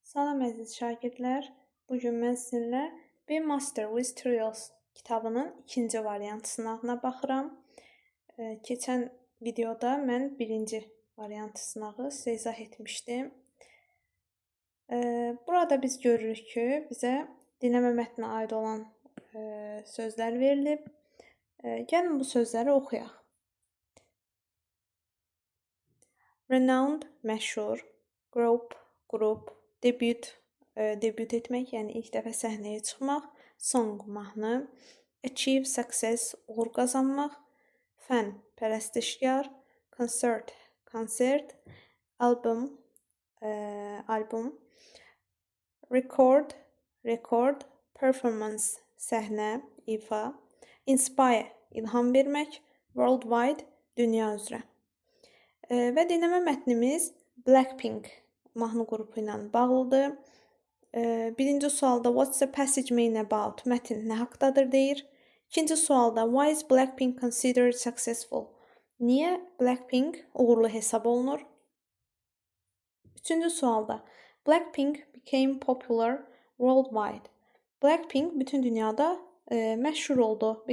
Salam əziz şagirdlər. Bugün mən sizinlə bir Master with Trials kitabının ikinci variantı sınağına baxıram. Keçən videoda mən birinci variantı sınağı sizə izah etmişdim. Burada biz görürük ki, bizə dinləmə mətninə aid olan sözlər verilib. Gəlin bu sözləri oxuyaq. Renowned, məşhur, grup, debut, debüt etmək, yəni ilk dəfə səhnəyə çıxmaq, song, mahnı, achieve, success, uğur qazanmaq, fan, pərəstişkar, concert, konsert, album, album, record, performance, səhnə, ifa, inspire, ilham vermək, worldwide, dünya üzrə. Və dinləmə mətnimiz Blackpink mahnı qrupu ilə bağlıdır. Birinci sualda what's the passage mean about? Mətn nə haqqdadır deyir. İkinci sualda why is Blackpink considered successful? Niyə Blackpink uğurlu hesab olunur? Üçüncü sualda Blackpink became popular worldwide. Blackpink bütün dünyada məşhur oldu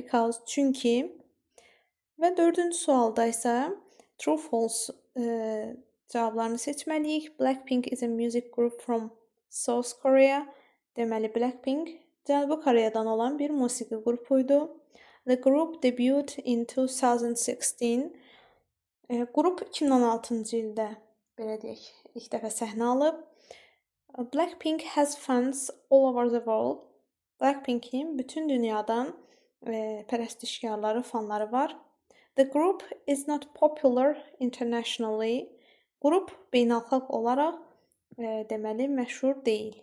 çünki və dördüncü sualda isə true false cavablarını seçməliyik. Blackpink is a music group from South Korea. Deməli Blackpink Cənubi Koreyadan olan bir musiqi qrupuydu. The group debuted in 2016. Qrup 2016-cı ildə belə deyək, ilk dəfə səhnə alıb. Blackpink has fans all over the world. Blackpink'in bütün dünyadan pərəstişkarları, fanları var. The group is not popular internationally. Qrup beynəlxalq olaraq deməli məşhur deyil.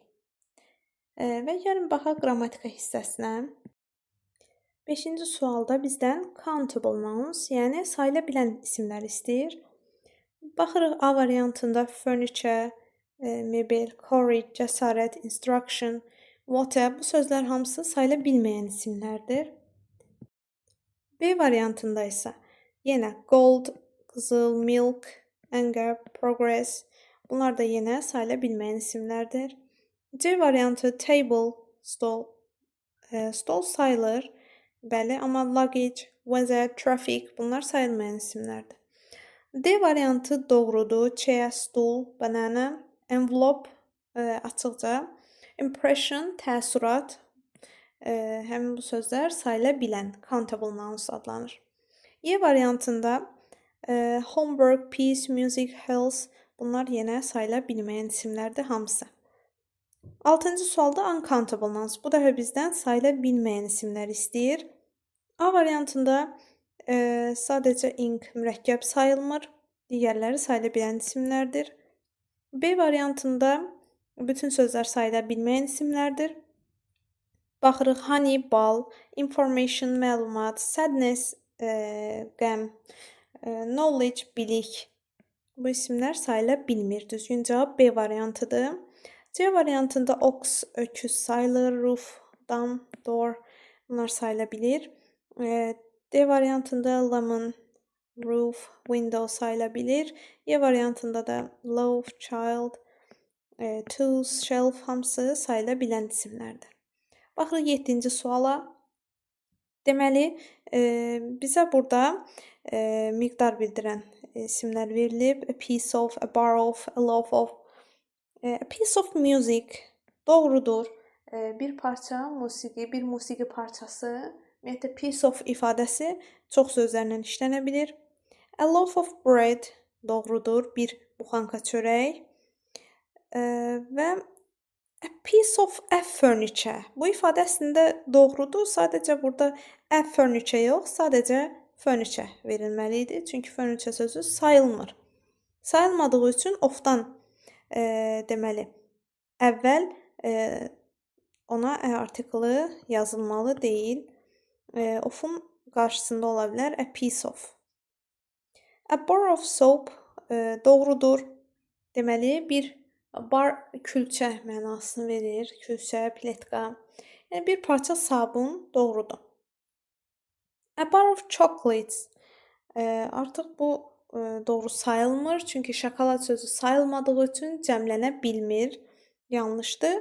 Və gəlin baxaq qrammatika hissəsinə. 5-ci sualda bizdən countable nouns, yəni sayıla bilən isimlər istəyir. Baxırıq A variantında furniture, mebel, courage, cəsarət, instruction, water bu sözlər hamısı sayıla bilməyən isimlərdir. B variantında isə yenə gold, qızıl, milk, anger, progress bunlar da yenə sayıla bilməyən isimlərdir. C variantı table, stol, stol sayılır, bəli, amma luggage, weather, traffic bunlar sayılmayan isimlərdir. D variantı doğrudur, chair, stool, banana, envelope açıqca, impression, təəssürat, həmin bu sözlər sayıla bilən, countable nouns adlanır. E variantında homework, peace, music, health bunlar yenə sayıla bilməyən isimlərdir hamısı. 6-cı sualda uncountable nouns. Bu dəfə bizdən sayıla bilməyən isimlər istəyir. A variantında sadəcə ink, mürəkkəb sayılmır. Digərləri sayıla bilən isimlərdir. B variantında bütün sözlər sayıla bilməyən isimlərdir. Baxırıq honey, bal, information, məlumat, sadness, qəm, knowledge, bilik. Bu isimlər sayıla bilmir. Düzgün cavab B variantıdır. C variantında ox, öküz sayılır, roof, dam, door bunlar sayıla bilir. D variantında lemon, roof, window sayıla bilir. E variantında da loaf, child, tools, shelf hamısı sayıla bilən isimlərdir. Baxırıq 7-ci suala. Deməli, bizə burada miqdar bildirən isimlər verilib. A piece of, a bar of, a loaf of. A piece of music doğrudur. Bir parça musiqi, bir musiqi parçası. Ümumiyyətlə, piece of ifadəsi çox sözlərlə işlənə bilir. A loaf of bread doğrudur. Bir buxanka çörək. Və a piece of a furniture. Bu ifadə əslində doğrudur. Sadəcə burada a furniture yox, sadəcə furniture verilməli idi. Çünki furniture sözü sayılmır. Sayılmadığı üçün ofdan deməli əvvəl ona artiklı yazılmalı deyil. Ofun qarşısında ola bilər a piece of. A bar of soap doğrudur. Deməli bir bar külçə mənasını verir. Külçə, pletka. Yəni bir parça sabun doğrudur. A bar of chocolates artıq bu doğru sayılmır. Çünki şokolad sözü sayılmadığı üçün cəmlənə bilmir. yanlışdır.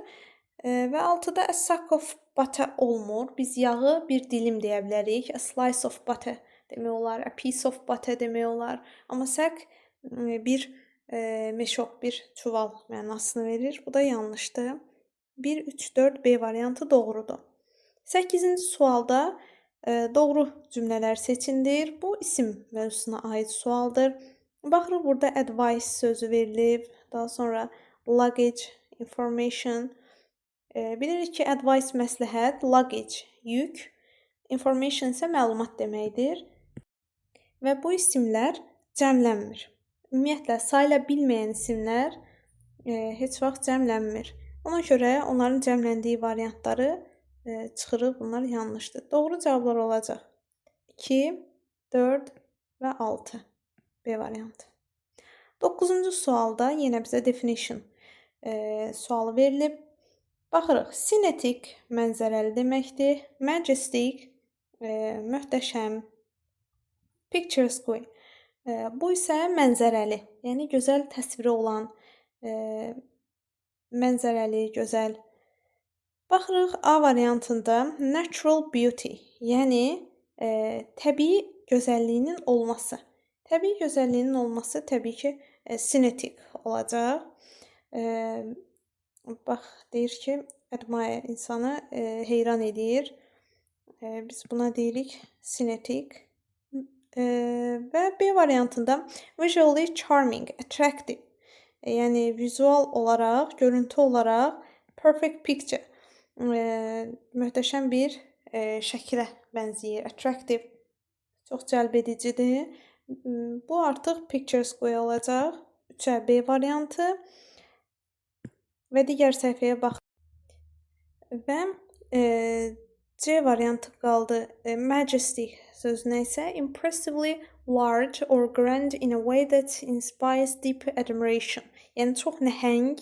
Və 6-da a sack of butter olmur. Biz yağı bir dilim deyə bilərik. A slice of butter demək olar, a piece of butter demək olar. Amma sack bir meşok, bir çuval mənasını verir. Bu da yanlışdır. 1, 3, 4 B variantı doğrudur. 8-ci sualda doğru cümlələr seçindir. Bu isim mövzusuna aid sualdır. Baxırıq burada advice sözü verilib. Daha sonra luggage, information. Bilirik ki, advice məsləhət, luggage yük, information isə məlumat deməkdir. Və bu isimlər cəmlənmir. Ümumiyyətlə, sayıla bilməyən isimlər heç vaxt cəmlənmir. Ona görə onların cəmləndiyi variantları çıxırıq. Bunlar yanlışdır. Doğru cavablar olacaq 2, 4 və 6. B variantı. 9-cu sualda yenə bizə definition sualı verilib. Baxırıq. Sinetik mənzərəli deməkdir. Majestic möhtəşəm. Picturesque bu isə mənzərəli, yəni gözəl təsviri olan, mənzərəli, gözəl. Baxırıq A variantında natural beauty, yəni təbii gözəlliyinin olması. Təbii gözəlliyinin olması təbii ki, sinetik olacaq. Bax, deyir ki, admire insanı heyran edir. Biz buna deyirik sinetik. Və B variantında visually charming, attractive. Yəni vizual olaraq, görüntü olaraq perfect picture. Möhtəşəm bir şəkilə bənzəyir. Attractive. Çox cəlb edicidir. Bu artıq picturesque olacaq. 3-ə B variantı. Və digər səhifəyə bax. Və C variantı qaldı. Majestic sözünə isə impressively large or grand in a way that inspires deep admiration. Yəni çox nəhəng,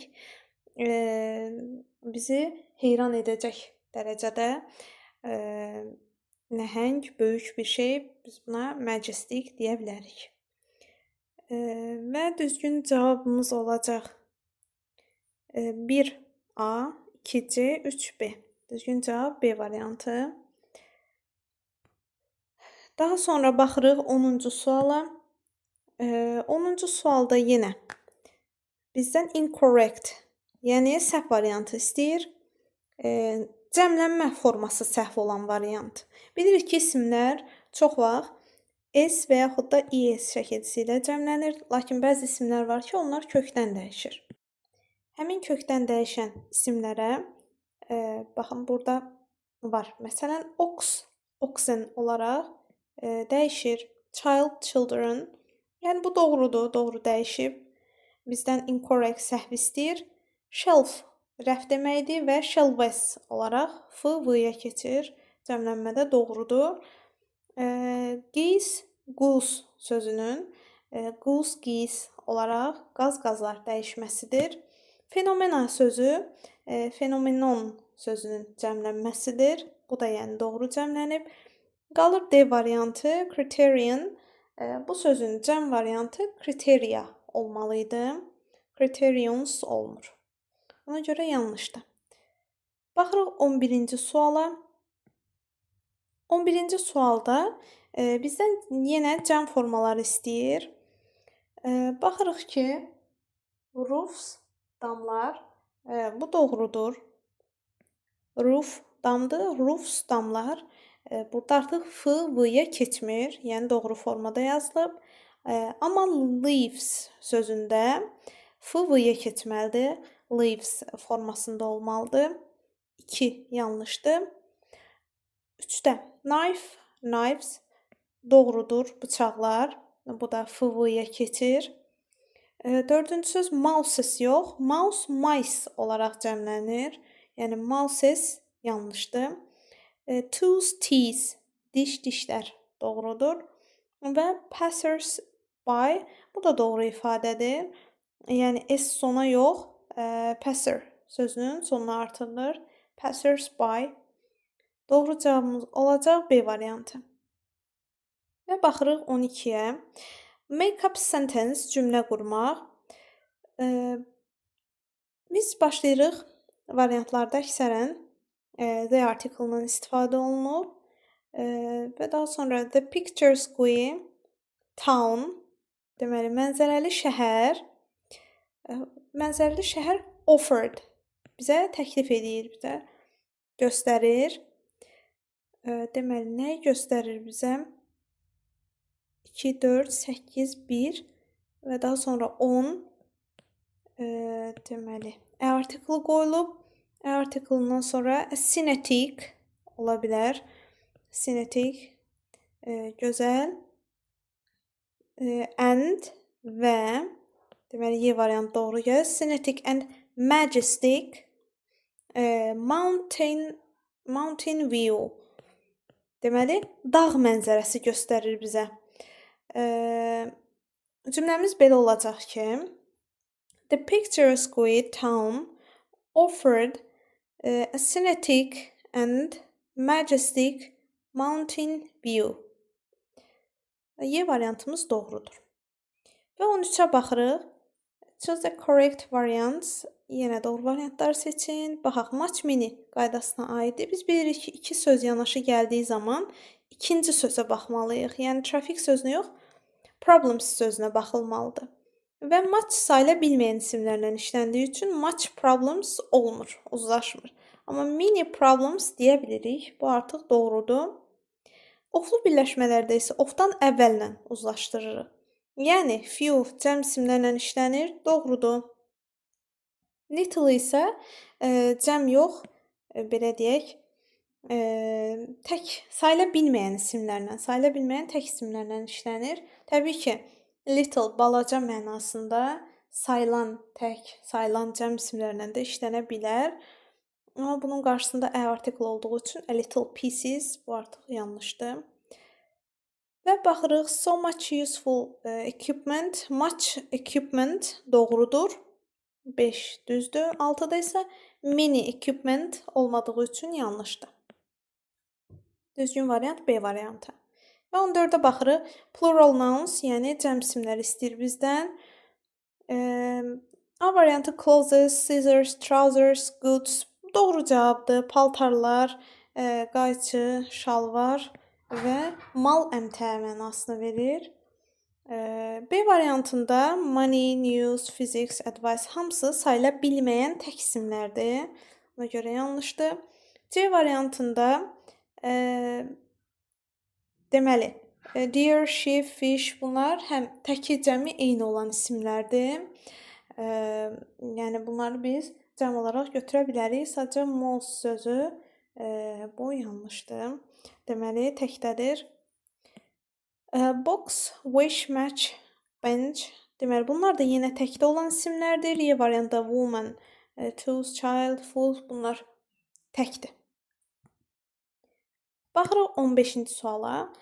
bizi heyran edəcək dərəcədə nəhəng, böyük bir şey. Biz buna majestic deyə bilərik. Və düzgün cavabımız olacaq 1A, 2C, 3B. Düzgün cavab B variantı. Daha sonra baxırıq 10-cu suala. 10-cu sualda yenə bizdən incorrect, yəni səhv variantı istəyir. Cəmlənmə forması səhv olan variant. Bilirik ki, isimlər çox vaxt S və yaxud da ES şəkilsi ilə cəmlənir. Lakin bəzi isimlər var ki, onlar kökdən dəyişir. Həmin kökdən dəyişən isimlərə baxın, burada var. Məsələn, ox, oxen olaraq dəyişir. Child, children. Yəni, bu doğrudur, doğru dəyişib. Bizdən incorrect səhv istəyir. Shelf, rəf deməkdir və shelves olaraq F, V-yə keçir. Cəmlənmədə doğrudur. Geese, goose sözünün goose, geese olaraq qaz-qazlar dəyişməsidir. Fenomena sözü fenomenon sözünün cəmlənməsidir. Bu da yəni doğru cəmlənib. Qalır D variantı, criterion. Bu sözün cəm variantı criteria olmalıydı. Criterions olmur. Ona görə yanlışdır. Baxırıq 11-ci suala. 11-ci sualda bizdən yenə cəm formaları istəyir. Baxırıq ki, roofs, damlar, bu doğrudur. Roof, damdır, roofs, damlar. Burada artıq F, V-yə keçmir, yəni doğru formada yazılıb. Amma leaves sözündə F, V-yə keçməlidir. Leaves formasında olmalıdır. 2 yanlışdır. 3-də knife, knives doğrudur, bıçaqlar. Bu da F, V-yə keçir. 4-cü söz mouses yox, mouse, mice olaraq cəmlənir. Yəni mouses yanlışdır. Tools, teeth, diş, dişlər doğrudur. Və passers by, bu da doğru ifadədir. Yəni S sona yox, passer sözünün sonuna artırılır. Passers by. Doğru cavabımız olacaq B variantı. Və baxırıq 12-yə. Make up sentence, cümlə qurmaq. Biz başlayırıq variantlarda əksərən the article-dan istifadə olunur. Və daha sonra the picturesque town, deməli mənzərəli şəhər. Mənzərəli şəhər offered, bizə təklif edir, bizə göstərir. Deməli, nəyi göstərir bizə? 2, 4, 8, 1 və daha sonra 10. Deməli, article qoyulub. Article-dan sonra cinetic ola bilər. Cinetic, gözəl. And və deməli, Y variantı doğru gəlir. Cinetic and majestic mountain view. Deməli, dağ mənzərəsi göstərir bizə. Cümləmiz belə olacaq ki, the picturesque town offered a scenic and majestic mountain view. Y variantımız doğrudur. Və 13-ə baxırıq. Choose the correct variants. Yenə doğru variantları seçin. Baxaq, match mini qaydasına aiddir. Biz bilirik ki, iki söz yanaşı gəldiyi zaman ikinci sözə baxmalıyıq. Yəni, traffic sözünə yox, problems sözünə baxılmalıdır. Və match sayıla bilməyən isimlərlə işləndiyi üçün match problems olmur, uzlaşmır. Amma mini problems deyə bilirik. Bu artıq doğrudur. Oflu birləşmələrdə isə ofdan əvvəllə uzlaşdırırıq. Yəni, few cəm isimlərlə işlənir, doğrudur. Little isə cəm yox, belə deyək, tək sayıla bilməyən isimlərlə, sayıla bilməyən tək isimlərlə işlənir. Təbii ki, little balaca mənasında sayılan tək, sayılan cəm isimlərlə də işlənə bilər. Amma bunun qarşısında article olduğu üçün a little pieces, bu artıq yanlışdır. Və baxırıq, so much useful equipment, much equipment doğrudur. 5 düzdür. 6-da isə mini equipment olmadığı üçün yanlışdır. Düzgün variant B variantı. Və 14-də baxırıq, plural nouns, yəni cəm isimləri istəyir bizdən. A variantı clothes, scissors, trousers, goods doğru cavabdır. Paltarlar, qayçı, şalvar və mal əmtəyi mənasını verir. B variantında money, news, physics, advice hamısı sayıla bilməyən tək isimlərdir. Ona görə yanlışdır. C variantında deməli, deer, sheep, fish bunlar həm təki cəmi eyni olan isimlərdir. Yəni bunları biz cəm olaraq götürə bilərik. Sadəcə most sözü bu yanlışdır. Deməli, təkdədir. Box, wish, match, bench. Deməli, bunlar da yenə təkdə olan isimlərdir. Y variantda woman, tooth, child, food bunlar təkdir. Baxırıq 15-ci suala.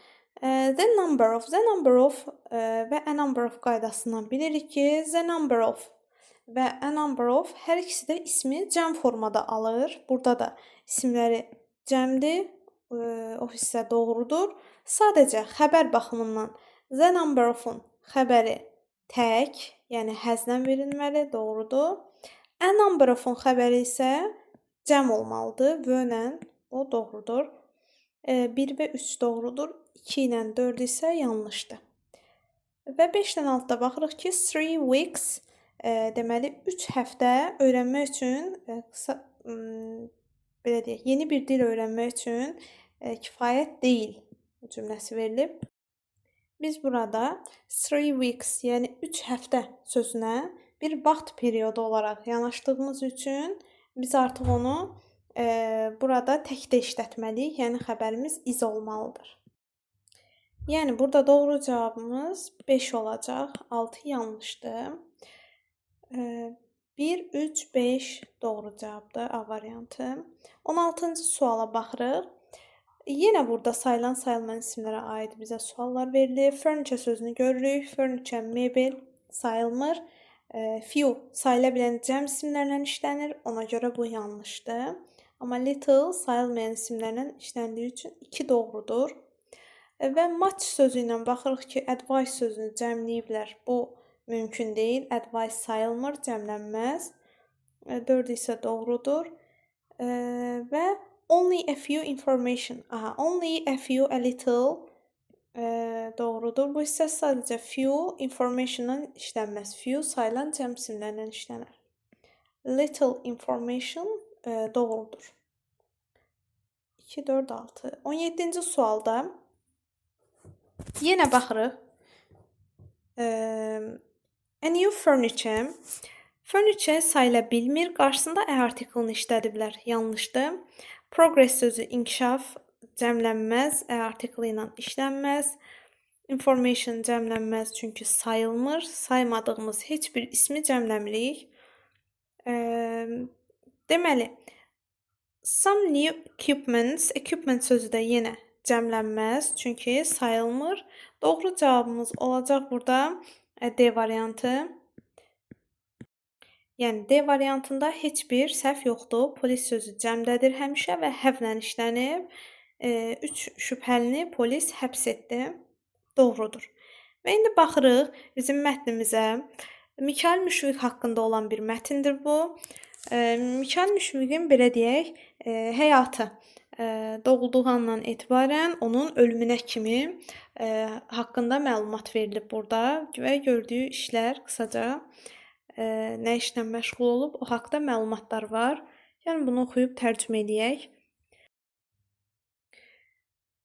The number of və a number of qaydasından bilirik ki, the number of və a number of hər ikisi də ismi cəm formada alır. Burada da isimləri cəmdir. O hissə doğrudur. Sadəcə xəbər baxımından the number of-un xəbəri tək, yəni həzlə verilməli, doğrudur. A number of-un xəbəri isə cəm olmalıdır, və-lə, o doğrudur. 1 və 3 doğrudur, 2 ilə 4 isə yanlışdır. Və 5-dən 6-da baxırıq ki, 3 weeks, deməli 3 həftə öyrənmək üçün, belə deyək, yeni bir dil öyrənmək üçün kifayət deyil cümləsi verilib. Biz burada 3 weeks, yəni 3 həftə sözünə bir vaxt periodu olaraq yanaşdığımız üçün biz artıq onu burada təkdə işlətməliyik, yəni xəbərimiz is olmalıdır. Yəni burada doğru cavabımız 5 olacaq, 6 yanlışdır. 1, 3, 5 doğru cavabdır, A variantı. 16-cı suala baxırıq. Yenə burada sayılan sayılmayan isimlərə aid bizə suallar verilir. Furniture sözünü görürük. Furniture, mebel sayılmır. Few sayıla bilən cəm isimlərlə işlənir. Ona görə bu yanlışdır. Amma little sayılmayan isimlərlə işləndiyi üçün 2 doğrudur. Və match sözü ilə baxırıq ki, advice sözünü cəmləyiblər. Bu mümkün deyil. Advice sayılmır, cəmlənməz. 4 isə doğrudur. Və only a few information. Only a few, a little doğrudur. Bu hissə sadəcə few information-la işlənməz. Few sayılan cəm simlərlə işlənər. Little information doğrudur. 2, 4, 6. 17-ci sualda yenə baxırıq. A new furniture. Furniture sayıla bilmir. Qarşısında a artiklını işlədiblər. Yanlışdır. Progress sözü inkişaf cəmlənməz. A artiklı ilə işlənməz. Information cəmlənməz çünki sayılmır. Saymadığımız heç bir ismi cəmləmirik. Deməli, some new equipments. Equipment sözü də yenə cəmlənməz çünki sayılmır. Doğru cavabımız olacaq burada D variantı. Yəni D variantında heç bir səhv yoxdur. Polis sözü cəmdədir həmişə və həvlə işlənib. 3 şübhəlini polis həbs etdi. Doğrudur. Və indi baxırıq bizim mətnimizə. Mikail Müşfiq haqqında olan bir mətindir bu. Mikail Müşfiqin belə deyək, həyatı doğulduğu andan etibarən onun ölümünə kimi haqqında məlumat verilib burada və gördüyü işlər qısaca nə işlə məşğul olub, o haqda məlumatlar var. Yəni bunu oxuyub tərcümə edək.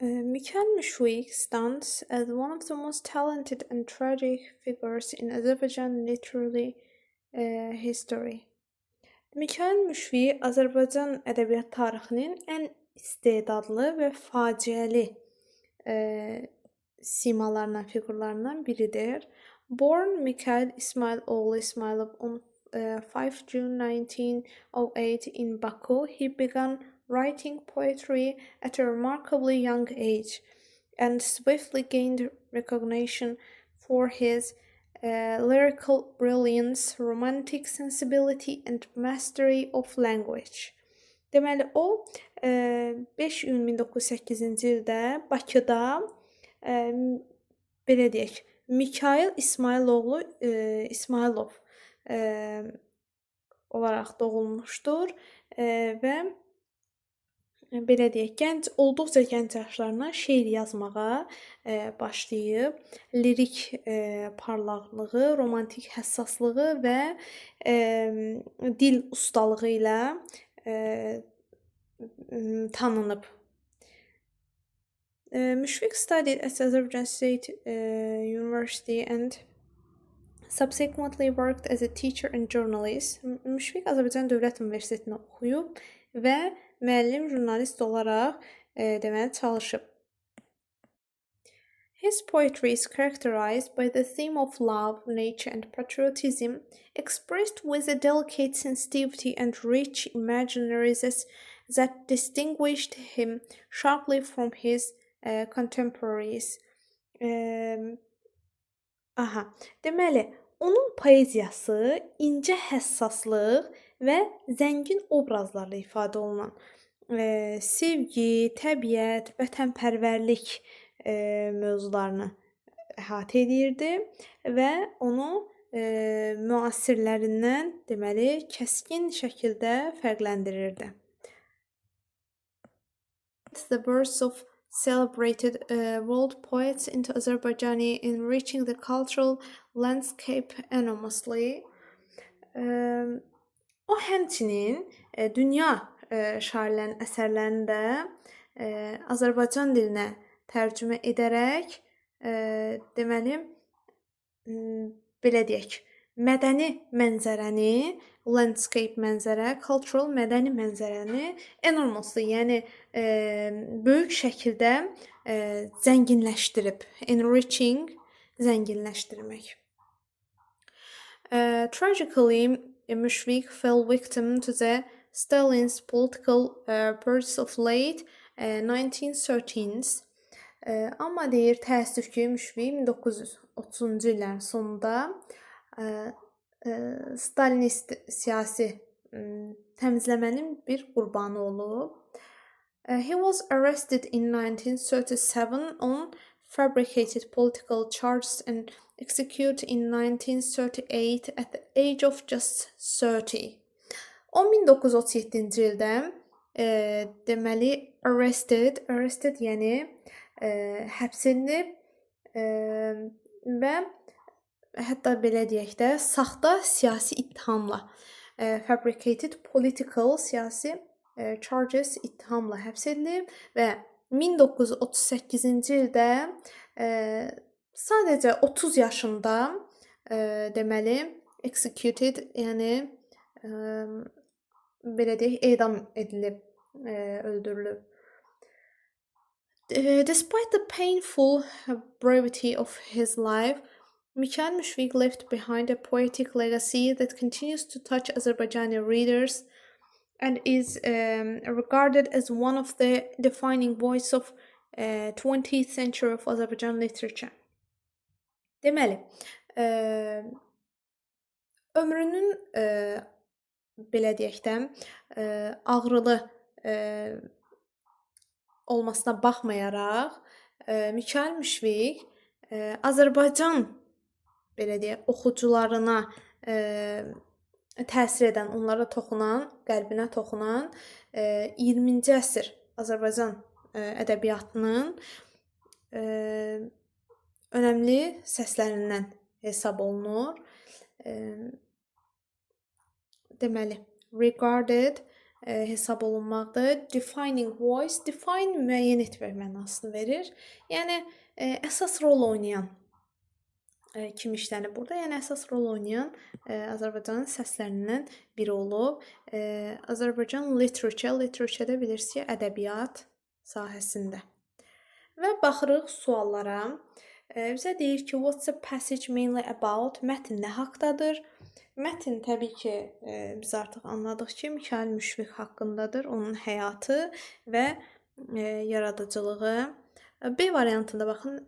Mikail Müşfiq stands as one of the most talented and tragic figures in Azerbaijan literary history. Mikail Müşfiq Azərbaycan ədəbiyyat tarixinin ən istedadlı və faciəli simalarından, fiqurlarından biridir. Born Mikhail İsmailoğlu İsmailov on 5 June 1908 in Baku, he began writing poetry at a remarkably young age and swiftly gained recognition for his lyrical brilliance, romantic sensibility and mastery of language. Deməli, o 5 iyun 1908-ci ildə Bakıda belə deyək, Mikhail İsmailoğlu İsmailov olaraq doğulmuşdur və belə deyək, olduqca gənc yaşlarına şeir yazmağa başlayıb. Lirik parlaqlığı, romantik həssaslığı və dil ustalığı ilə tanınıb. Müşfiq studied at Azerbaijan State University and subsequently worked as a teacher and journalist. Müşfiq Azərbaycan Dövlət Universitetində oxuyub və müəllim, jurnalist olaraq deməli çalışıb. His poetry is characterized by the theme of love, nature and patriotism, expressed with a delicate sensitivity and rich imaginaries that distinguished him sharply from his contemporaries. Deməli, onun poeziyası incə həssaslıq və zəngin obrazlarla ifadə olunan sevgi, təbiət, vətənpərvərlik mövzularını əhatə edirdi və onu müasirlərindən deməli kəskin şəkildə fərqləndirirdi. The birth of celebrated world poets into Azerbaijani, enriching the cultural landscape enormously. O həmçinin dünya şairlərinin əsərlərini də Azərbaycan dilinə tərcümə edərək deməli belə deyək, mədəni mənzərəni, landscape mənzərə, cultural mədəni mənzərəni enormously, yəni böyük şəkildə zənginləşdirib. Enriching, zənginləşdirmək. Tragically, Müşfiq fell victim to the Stalin's political purges of late 1913s. Amma deyir, təəssüf ki, Müşfiq 1930-cu illərin sonunda Stalinist siyasi təmizləmənin bir qurbanı olub. He was arrested in 1937 on fabricated political charges and executed in 1938 at the age of just 30. O 1937-ci ildə deməli arrested yəni həbs edilib və hətta belə deyək də, saxta siyasi ittihamla fabricated political siyasi charges ittihamla həbs edilib və 1938-ci ildə sadəcə 30 yaşında deməli executed, yəni belə deyək, edam edilib, öldürülüb. Despite the painful brevity of his life, Mikhail Mushfiq left behind a poetic legacy that continues to touch Azerbaijani readers and is regarded as one of the defining voices of 20th century of Azerbaijan literature. Deməli, ömrünün belə deyək də, ağrılı olmasına baxmayaraq, Mikhail Mushfiq Azərbaycan belə deyək, oxucularına təsir edən, onlara toxunan, qəlbinə toxunan 20-ci əsr Azərbaycan ədəbiyyatının önəmli səslərindən hesab olunur. Deməli, regarded hesab olunmaqdır. Defining voice, define müəyyən etmək mənasını verir. Yəni, əsas rol oynayan kim işlənib burada? Yəni, əsas rol oynayan Azərbaycanın səslərindən biri olub. Azərbaycan literature-də bilirsiniz, ədəbiyyat sahəsində. Və baxırıq suallara. Bizə deyir ki, what's the passage mainly about? Mətn nə haqdadır? Mətn təbii ki, biz artıq anladıq ki, Mikhail Mushfiq haqqındadır, onun həyatı və yaradıcılığı. B variantında baxın,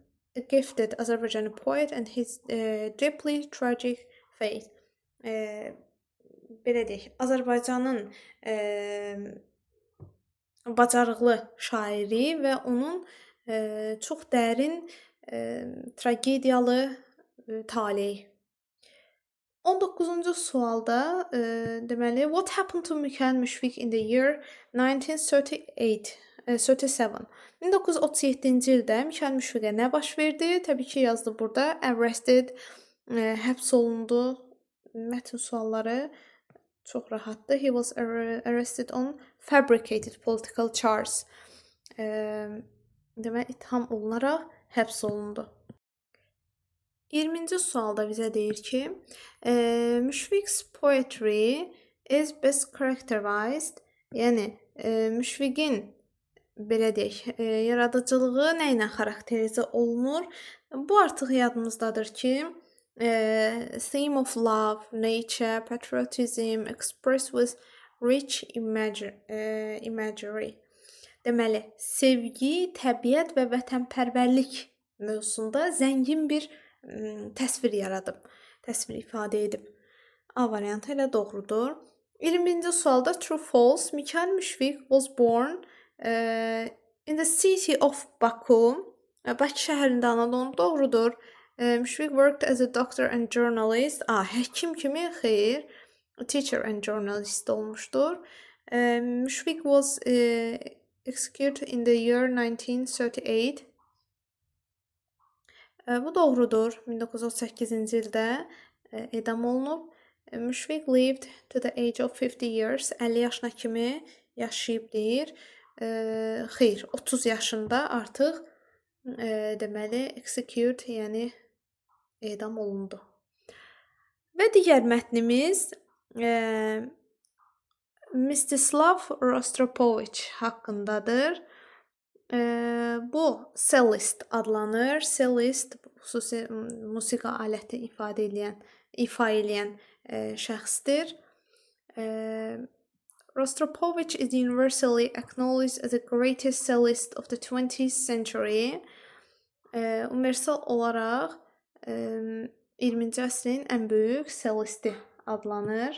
gifted Azərbaycani poet and his deeply tragic fate. Belə deyək, Azərbaycanın bacarıqlı şairi və onun çox dərin tragediyalı taleyi. 19-cu sualda deməli, what happened to Mikhail Mushfiq in the year 1937? 1937-ci ildə Mikhail Mushfiqə nə baş verdi? Təbii ki, yazdı burada. Arrested, həbs olundu. Mətn sualları çox rahatdır. He was arrested on fabricated political charges. Demək, itham olunaraq həbs olundu. 20-ci sualda bizə deyir ki, Mushfiq's poetry is best characterized, yəni Mushfiqin belə deyək, yaradıcılığı nə ilə xarakterizə olunur? Bu artıq yadımızdadır ki, theme of love, nature, patriotism, expressed with rich imagery. Deməli, sevgi, təbiət və vətənpərvərlik mövzusunda zəngin bir təsvir yaradıb, təsvir ifadə edib. A variantı ilə doğrudur. 20-ci sualda true false. Mikhail Mushfiq was born in the city of Baku. Bakı şəhərində anadan doğrudur. Mushfiq worked as a doctor and journalist. Həkim kimi xeyr. Teacher and journalist olmuşdur. Mushfiq was executed in the year 1938. Bu doğrudur. 1938-ci ildə edam olunub. Mushfiq lived to the age of 50 years. 50 yaşına kimi yaşayıb deyir. Xeyr, 30 yaşında artıq deməli execute, yəni edam olundu. Və digər mətnimiz Mstislav Rostropovich haqqındadır. Bu cellist adlanır. Cellist xüsusi musiqi aləti ifa edən şəxsdir. Rostropovich is universally acknowledged as the greatest cellist of the 20th century. Universal olaraq 20-ci əsrin ən böyük cellisti adlanır.